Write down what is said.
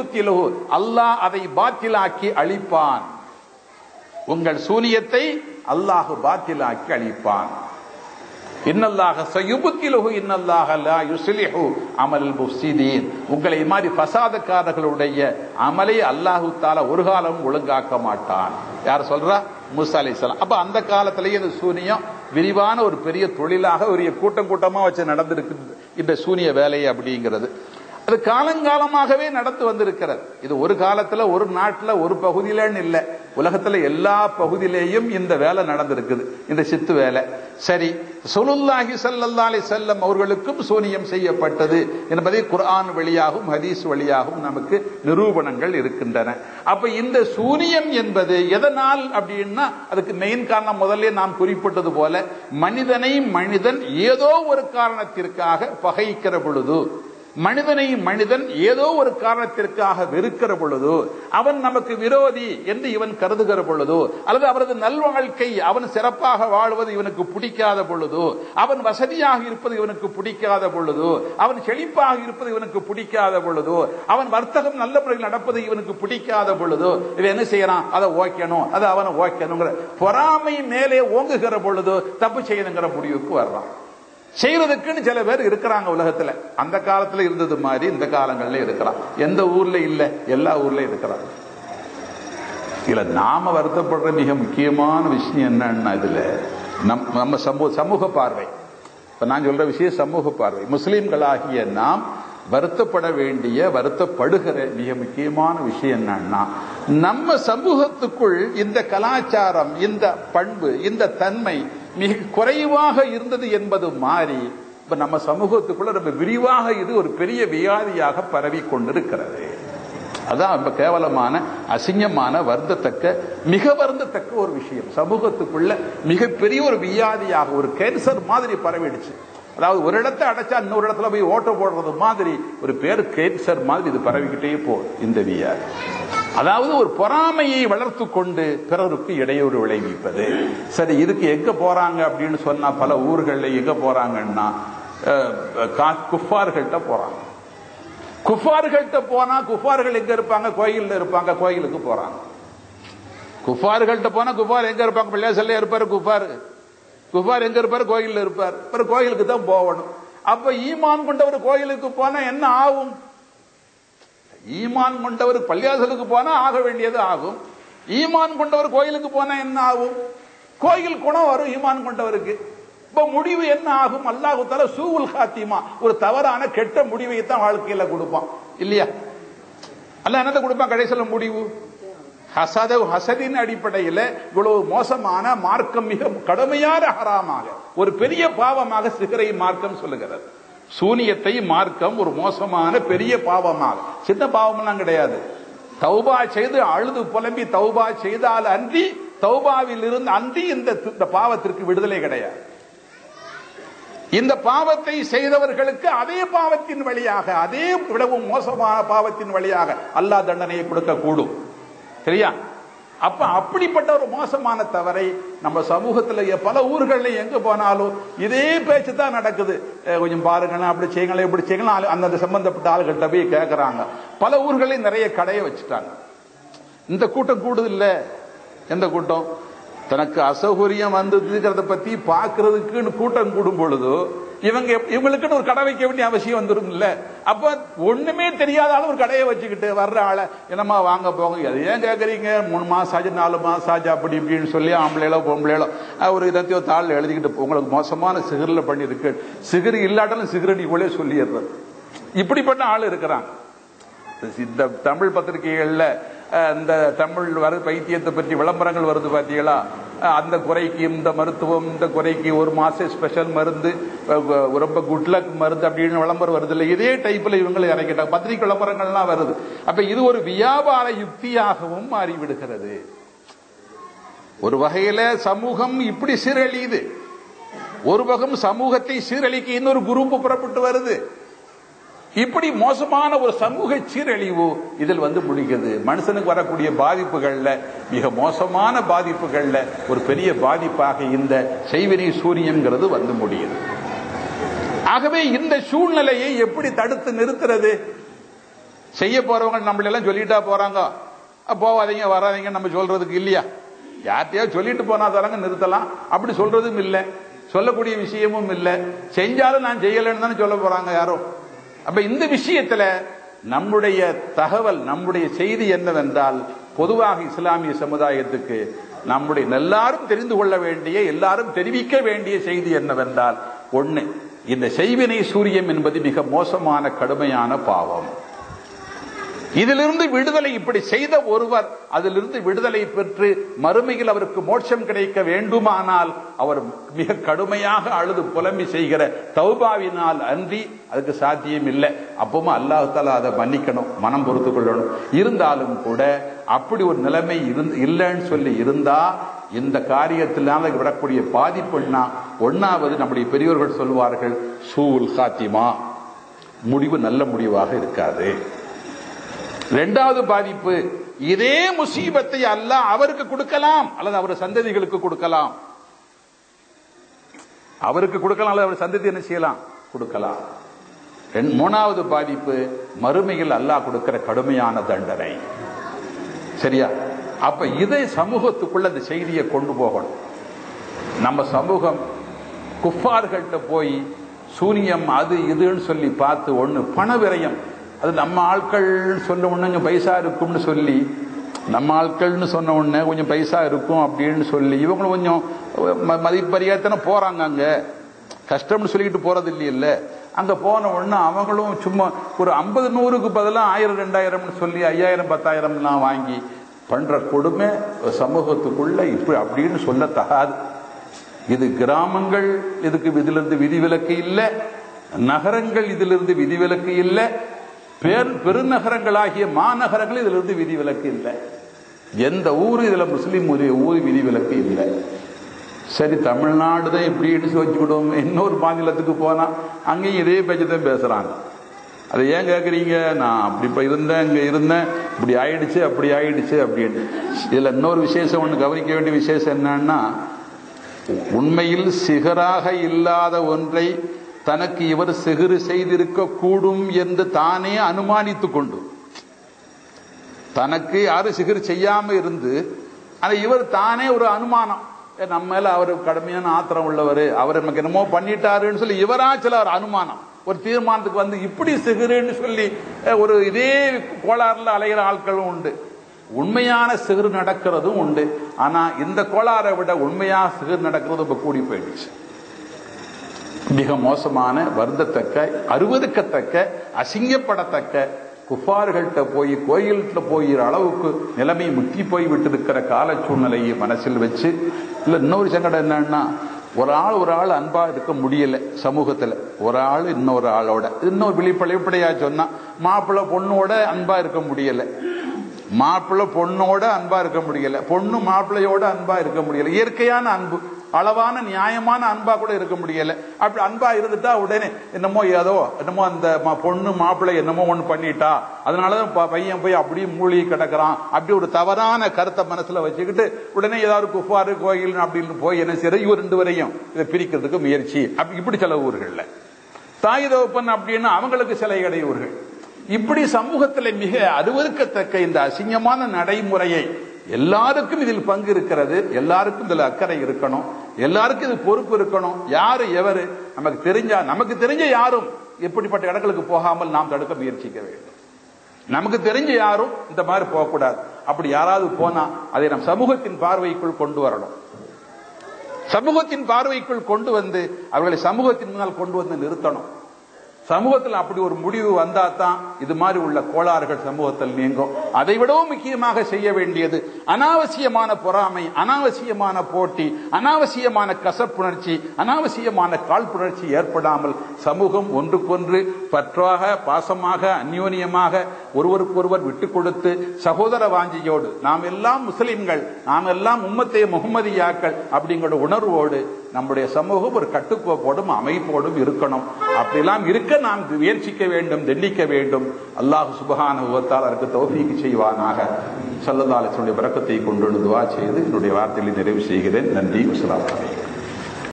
யுப்திலுஹு, அல்லாஹ் அதை பாத்திலாக்கி அழிப்பான். உங்கள் சூனியத்தை அல்லாஹ் பாத்திலாக்கி அழிப்பான். இன்னல்லாஹ சயுப்திலுஹு இன்னல்லாஹ லா யுஸ்லிஹு அமல் முஃப்ஸிதீன். உங்களை மாதிரி ஃபசாதக்காரர்களுடைய அமலை அல்லாஹ் தஆலா ஒரு காலம் ஒழுங்காக்க மாட்டான். யார் சொல்றா? மூசா அலைஹிஸ்ஸலாம். அப்ப அந்த காலத்திலேயே இந்த சூனியம் விரிவான ஒரு பெரிய தொழிலாக ஒரு கூட்டமா வச்சு நடந்திருக்கு இந்த சூனிய வேலை அப்படிங்கிறது. அது காலங்காலமாகவே நடந்து வந்திருக்கிறது. இது ஒரு காலத்துல ஒரு நாட்டுல ஒரு பகுதியிலன்னு இல்ல, உலகத்துல எல்லா பகுதியிலேயும் இந்த வேலை நடந்திருக்குது, இந்த சித்து வேலை. சரி, ரசூலுல்லாஹி ஸல்லல்லாஹு அலைஹி வஸல்லம் அவர்களுக்கும் சூனியம் செய்யப்பட்டது என்பதை குர்ஆன் வழியாகவும் ஹதீஸ் வழியாகவும் நமக்கு நிரூபணங்கள் இருக்கின்றன. அப்ப இந்த சூனியம் என்பது எதனால் அப்படின்னா, அதுக்கு மெயின் காரணம் முதல்ல நாம் குறிப்பிட்டது போல, மனிதனை மனிதன் ஏதோ ஒரு காரணத்திற்காக பகைக்கிற பொழுது, மனிதனை மனிதன் ஏதோ ஒரு காரணத்திற்காக வெறுக்கிற பொழுது, அவன் நமக்கு விரோதி என்று இவன் கருதுகிற பொழுது, அல்லது அவரது நல்வாழ்க்கை அவன் சிறப்பாக வாழ்வது இவனுக்கு பிடிக்காத பொழுது, அவன் வசதியாக இருப்பது இவனுக்கு பிடிக்காத பொழுது, அவன் செழிப்பாக இருப்பது இவனுக்கு பிடிக்காத பொழுது, அவன் வர்த்தகம் நல்ல முறையில் நடப்பது இவனுக்கு பிடிக்காத பொழுது, இவன் என்ன செய்யறான்? அதை ஓக்கணும், அதை அவனை ஓக்கணுங்கிற பொறாமை மேலே ஓங்குகிற பொழுது தப்பு செய்யணுங்கிற முடிவுக்கு வர்றான். செய்யறதுக்குன்னு சில பேர் இருக்கிறாங்க உலகத்துல. அந்த காலத்துல இருந்தது மாதிரி இந்த காலங்கள்ல இருக்கிறான். எந்த ஊர்ல இல்ல, எல்லா ஊர்லயும் இருக்கிறாங்க. இல்ல, நாம வருத்தப்படுற மிக முக்கியமான விஷயம் என்னன்னா, இதுல நம்ம சமூக பார்வை. இப்ப நான் சொல்ற விஷயம் சமூக பார்வை. முஸ்லிம்களாகிய நாம் வருத்தப்பட வேண்டிய, வருத்தப்படுகிற மிக முக்கியமான விஷயம் என்னன்னா, நம்ம சமூகத்துக்குள் இந்த கலாச்சாரம், இந்த பண்பு, இந்த தன்மை மிக குறைவாக இருந்தது என்பது மாறி இப்ப நம்ம சமூகத்துக்குள்ள ரொம்ப விரிவாக இது ஒரு பெரிய வியாதியாக பரவி கொண்டிருக்கிறது. அதான் ரொம்ப கேவலமான, அசிங்கமான, வருந்தத்தக்க, மிக வருந்தத்தக்க ஒரு விஷயம். சமூகத்துக்குள்ள மிகப்பெரிய ஒரு வியாதியாக, ஒரு கேன்சர் மாதிரி பரவிடுச்சு. அதாவது ஒரு இடத்தை அடைச்சா இன்னொரு இடத்துல போய் ஓட்ட போடுறது மாதிரி ஒரு பேர் கேன்சர் மாதிரி இது பரவிக்கிட்டே போகுது இந்த வியாதி. அதாவது ஒரு பொறாமையை வளர்த்து கொண்டு பிறருக்கு இடையூறு விளைவிப்பது. சரி, இதுக்கு எங்க போறாங்க அப்படின்னு சொன்னா, பல ஊர்களில் எங்க போறாங்கன்னா குஃபார்கள்ட்ட போறாங்க. குஃபார்கள்ட்ட போனா, குஃபார்கள் எங்க இருப்பாங்க? கோயில்ல இருப்பாங்க. கோயிலுக்கு போறாங்க. குஃபார்கள்ட்ட போனா குஃபார் எங்க இருப்பாங்க? பள்ளியாசல்ல இருப்பாரு குஃபார். குஃபார் எங்க இருப்பாரு? கோயில்ல இருப்பார். கோயிலுக்கு தான் போகணும். அப்ப ஈமான் கொண்டவர் கோயிலுக்கு போனா என்ன ஆகும்? ஈமான் கொண்டவர் பள்ளியாசலுக்கு போனா ஆக வேண்டியது ஆகும். ஈமான் கொண்டவர் கோயிலுக்கு போனா என்ன ஆகும்? கோயில் குணம் வரும் ஈமான் கொண்டவருக்கு. இப்ப முடிவு என்ன ஆகும்? அல்லாஹ் தஆலா சூஉல் காத்திமா, ஒரு தவறான கெட்ட முடிவை தான் வாழ்க்கையில கொடுப்பான் இல்லையா? அல்லாஹ் என்னத்தை கொடுப்பான் கடைசியில? முடிவு. ஹசதின் அடிப்படையில் இவ்வளவு மோசமான மார்க்கம், மிக கடுமையான ஹராமாக, ஒரு பெரிய பாவமாக சிகரை மார்க்கம் சொல்லுகிறது. சூனியத்தை மார்க்கம் ஒரு மோசமான பெரிய பாவமாக, சின்ன பாவம்லாம் கிடையாது. தௌபா செய்து அழுது புலம்பி தௌபா செய்தால் அன்றி, தௌபாவில் இருந்து அன்றி இந்த பாவத்திற்கு விடுதலை கிடையாது. இந்த பாவத்தை செய்தவர்களுக்கு அதே பாவத்தின் வழியாக, அதே விடவும் மோசமான பாவத்தின் வழியாக அல்லாஹ் தண்டனையை கொடுக்க கூடும். சரியா? அப்ப அப்படிப்பட்ட ஒரு மோசமான தவறை நம்ம சமூகத்தில் பல ஊர்களில் எங்க போனாலும் இதே பேச்சு தான் நடக்குது. கொஞ்சம் பாருங்க, அப்படி செய்யுங்களேன், இப்படி செய்யலாம். அந்த சம்பந்தப்பட்ட ஆளுகிட்ட போய் கேட்கறாங்க. பல ஊர்களில் நிறைய கடையை வச்சுட்டாங்க. இந்த கூட்டம் கூடுது இல்ல? எந்த கூட்டம்? தனக்கு அசௌகரியம் வந்ததுங்கிறத பத்தி பாக்குறதுக்குன்னு கூட்டம் கூடும் பொழுது இவங்களுக்குன்னு ஒரு கடை வைக்க வேண்டிய அவசியம் வந்துடும் இல்ல? அப்ப ஒண்ணுமே தெரியாத ஒரு கடையை வச்சுக்கிட்டு வர்ற ஆளை என்னமா வாங்க போங்க, அது ஏன் கேட்கறீங்க, 3 மாசம் ஆச்சு 4 மாசம் ஆச்சு அப்படி இப்படின்னு சொல்லி ஆம்பளைகளோ பொம்பளைகளோ ஒரு இதத்தையோ தாள் எழுதிக்கிட்டு உங்களுக்கு மோசமான சிகரில் பண்ணிருக்கு, சிகரி இல்லாட்டாலும் சிகரடிக்குள்ளே சொல்லிடுறது. இப்படிப்பட்ட ஆள் இருக்கிறாங்க. இந்த தமிழ் பத்திரிகைகள்ல இந்த தமிழ் வைத்தியத்தை பற்றி விளம்பரங்கள் வருது பாத்தீங்களா? அந்த குறைக்கு இந்த மருத்துவம், இந்த குறைக்கு 1 மாசம் ஸ்பெஷல் மருந்து, ரொம்ப குட்லக் மருந்து அப்படின்னு விளம்பரம் வருது இல்லை? இதே டைப்ல இவங்களை இறக்கிட்டாங்க. பத்திரிகை விளம்பரங்கள்லாம் வருது. அப்ப இது ஒரு வியாபார யுக்தியாகவும் மாறிவிடுகிறது. ஒரு வகையில சமூகம் இப்படி சீரழியுது. ஒரு வகம் சமூகத்தை சீரழிக்க இன்னொரு குரூப் புறப்பட்டு வருது. இப்படி மோசமான ஒரு சமூக சீரழிவு இதில் முடிகிறது. மனுஷனுக்கு வரக்கூடிய பாதிப்புகள்ல மிக மோசமான பாதிப்புகள்ல ஒரு பெரிய பாதிப்பாக இந்த செய்வினை சூரியங்கிறது முடியுது. ஆகவே இந்த சூழ்நிலையை எப்படி தடுத்து நிறுத்துறது? செய்ய போறவங்க நம்மள எல்லாம் சொல்லிட்டா போறாங்க, போவாதீங்க வராதீங்க நம்ம சொல்றதுக்கு இல்லையா? யார்கிட்டயாவது சொல்லிட்டு போனா தரங்க நிறுத்தலாம், அப்படி சொல்றதும் இல்லை, சொல்லக்கூடிய விஷயமும் இல்லை. செஞ்சாலும் நான் செய்யலன்னு தானே சொல்ல போறாங்க யாரோ. அப்ப இந்த விஷயத்துல நம்முடைய தகவல், நம்முடைய செய்தி என்னவென்றால், பொதுவாக இஸ்லாமிய சமுதாயத்துக்கு நம்முடைய எல்லாரும் தெரிந்து கொள்ள வேண்டிய, எல்லாரும் தெரிவிக்க வேண்டிய செய்தி என்னவென்றால், ஒண்ணு, இந்த செய்வினை சூரியம் என்பது மிக மோசமான கடுமையான பாவம். இதிலிருந்து விடுதலை, இப்படி செய்த ஒருவர் அதிலிருந்து விடுதலை பெற்று மறுமையில் அவருக்கு மோட்சம் கிடைக்க வேண்டுமானால் அவர் மிக கடுமையாக அழுது புலம்பி செய்கிற தௌபாவினால் அன்றி அதுக்கு சாத்தியம் இல்லை. அப்பவும் அல்லாஹ் தஆலா அதை மன்னிக்கணும், மனம் பொறுத்துக் கொள்ளணும். இருந்தாலும் கூட அப்படி ஒரு நிலைமை இல்லைன்னு சொல்லி இருந்தா இந்த காரியத்தினால விடக்கூடிய பாதிப்புன்னா, ஒன்னாவது நம்முடைய பெரியோர்கள் சொல்வார்கள், சூல் காத்திமா, முடிவு நல்ல முடிவாக இருக்காது. இரண்டாவது பாதிப்பு, இதே முசீபத்தை அல்லாஹ் அவருக்கு கொடுக்கலாம் அல்லது அவர் சந்ததிகளுக்கு கொடுக்கலாம். அவருக்கு கொடுக்கலாம் அல்லது அவர் சந்ததி என்ன செய்யலாம், கொடுக்கலாம். மூணாவது பாதிப்பு, மறுமையில் அல்லாஹ் கொடுக்கிற கடுமையான தண்டனை. சரியா? அப்ப இதை சமூகத்துக்குள்ள அந்த செய்தியை கொண்டு போகணும். நம்ம சமூகம் குஃபார்கள்ட்ட போய் சூனியம் அது இதுன்னு சொல்லி பார்த்து, ஒண்ணு பண விரயம், அது நம்ம ஆட்கள் சொன்ன உடனே கொஞ்சம் பைசா இருக்கும்னு சொல்லி, நம்ம ஆட்கள்னு சொன்ன உடனே கொஞ்சம் பைசா இருக்கும் அப்படின்னு சொல்லி இவங்களும் கொஞ்சம் மதிப்பறியாத்தானே போறாங்க. அங்க கஷ்டம்னு சொல்லிக்கிட்டு போறது இல்லையில்ல. அங்க போன உடனே அவங்களும் சும்மா ஒரு 50-100க்கு பதிலாக 1000-2000 சொல்லி 5000-10,000 வாங்கி பண்ற கொடுமை சமூகத்துக்குள்ள இப்படி அப்படின்னு சொல்லத்தகாது. இது கிராமங்கள், இதுக்கு இதிலிருந்து விதிவிலக்கு இல்லை. நகரங்கள் இதிலிருந்து விதிவிலக்கு இல்லை. பெருநகரங்களாகிய மாநகரங்கள் இதிலிருந்து விதிவிலக்கு இல்லை. எந்த ஊரு இதுல முஸ்லீம் ஊர் விதிவிலக்கு இல்லை. சரி, தமிழ்நாடு தான் இப்படின்னு வச்சுக்கிடுவோம். இன்னொரு மாநிலத்துக்கு போனா அங்கேயும் இதே பேச்சதான் பேசுறாங்க. அதை ஏன் கேட்குறீங்க? நான் அப்படி இப்போ இருந்தேன், இங்கே இருந்தேன், இப்படி ஆயிடுச்சு அப்படி ஆயிடுச்சு அப்படின்னு. இதில் இன்னொரு விசேஷம் ஒன்று கவனிக்க வேண்டிய விசேஷம் என்னன்னா, உண்மையில் சிகராக இல்லாத ஒன்றை தனக்கு இவர் சிகிறு செய்திருக்க கூடும் என்று தானே அனுமானித்து கொண்டு, தனக்கு யாரும் சிகிறு செய்யாம இருந்து ஆனா இவர் தானே ஒரு அனுமானம், நம்ம மேல அவர் கடுமையான ஆத்திரம் உள்ளவர், அவர் நமக்கு என்னமோ பண்ணிட்டாருன்னு சொல்லி இவரா சில ஒரு அனுமானம், ஒரு தீர்மானத்துக்கு வந்து இப்படி சிகிருன்னு சொல்லி ஒரு இதே கோளாறுல அலைகிற ஆட்களும் உண்டு. உண்மையான சிகிறு நடக்கிறதும் உண்டு. ஆனா இந்த கோளாறை விட உண்மையா சிகிறு நடக்கிறது ரொம்ப கூடி போயிடுச்சு. மிக மோசமான, வருந்தத்தக்க, அருவருக்கத்தக்க, அசிங்கப்படத்தக்க, குஃபார்கள்ட்ட போய் கோயில்கிட்ட போகிற அளவுக்கு நிலைமை முற்றி போய் விட்டு இருக்கிற கால சூழ்நிலையை மனசில் வச்சு, இல்ல இன்னொரு சங்கடம் என்னன்னா, ஒரு ஆள் அன்பா இருக்க முடியல சமூகத்துல. ஒரு ஆள் இன்னொரு ஆளோட, இன்னொரு வெளிப்படையா சொன்னா, மாப்பிள்ளை பொண்ணோட அன்பா இருக்க முடியல, மாப்பிள்ளை பொண்ணோட அன்பா இருக்க முடியல, பொண்ணு மாப்பிள்ளையோட அன்பா இருக்க முடியல. இயற்கையான அன்பு, அளவான நியாயமான அன்பா கூட இருக்க முடியல. அப்படி அன்பா இருந்துட்டா உடனே என்னமோ என்னமோ அந்த பொண்ணு மாப்பிள்ளை என்னமோ ஒண்ணு பண்ணிட்டா, அதனாலதான் பையன் போய் அப்படியே மூழ்கி கிடக்கிறான், அப்படி ஒரு தவறான கருத்தை மனசுல வச்சுக்கிட்டு உடனே ஏதாவது குஃபாரு கோயில் அப்படின்னு போய் என்ன செய்யறது, இவர் ரெண்டு வரையும் இதை பிரிக்கிறதுக்கு முயற்சி. இப்படி சில ஊர்கள்ல தாய் தகப்பன் அப்படின்னு அவங்களுக்கு சில இடையூறுகள். இப்படி சமூகத்தில் மிக அருவருக்கத்தக்க இந்த அசிங்கமான நடைமுறையை, எல்லாருக்கும் இதில் பங்கு இருக்கிறது, எல்லாருக்கும் இதில் அக்கறை இருக்கணும், எல்லாருக்கும் இது பொறுப்பு இருக்கணும். யாரு எவரு நமக்கு தெரிஞ்ச யாரும் எப்படிப்பட்ட இடங்களுக்கு போகாமல் நாம் தடுக்க முயற்சிக்க வேண்டும். நமக்கு தெரிஞ்ச யாரும் இந்த மாதிரி போகக்கூடாது. அப்படி யாராவது போனா அதை நம் சமூகத்தின் பார்வைக்குள் கொண்டு வரணும். சமூகத்தின் பார்வைக்குள் கொண்டு வந்து அவர்களை சமூகத்தின் முன்னால் கொண்டு வந்து நிறுத்தணும். சமூகத்தில் அப்படி ஒரு முடிவு வந்தா தான் இது மாதிரி உள்ள கோளாறுகள் சமூகத்தில் நீங்கும். அதை விடவும் முக்கியமாக செய்ய வேண்டியது அனாவசியமான பொறாமை, அனாவசியமான போட்டி, அனாவசியமான கசப்புணர்ச்சி, அனாவசியமான காழ்ப்புணர்ச்சி ஏற்படாமல் சமூகம் ஒன்றுக்கொன்று பற்றாக, பாசமாக, அந்யோன்யமாக ஒருவருக்கொருவர் விட்டுக் கொடுத்து சகோதர வாஞ்சியோடு, நாம் எல்லாம் முஸ்லிம்கள், நாம் எல்லாம் உம்மத்தே முஹம்மதியாக்கள் அப்படிங்கிற உணர்வோடு நம்முடைய சமூகம் ஒரு கட்டுக்கோப்போடும் அமைப்போடும் இருக்கணும். அப்படிலாம் இருக்க நாம் முயற்சிக்க வேண்டும், தண்டிக்க வேண்டும். அல்லாஹ் சுப்ஹானஹு வ தஆலா அதற்கு தௌஃபீக் செய்வானாக. ஸல்லல்லாஹு அலைஹி வஸல்லம் பரக்கத்தை கொண்டு துஆ செய்து என்னுடைய வார்த்தைகளை நிறைவு செய்கிறேன். நன்றி. வஸ்ஸலாமு அலைக்கும்.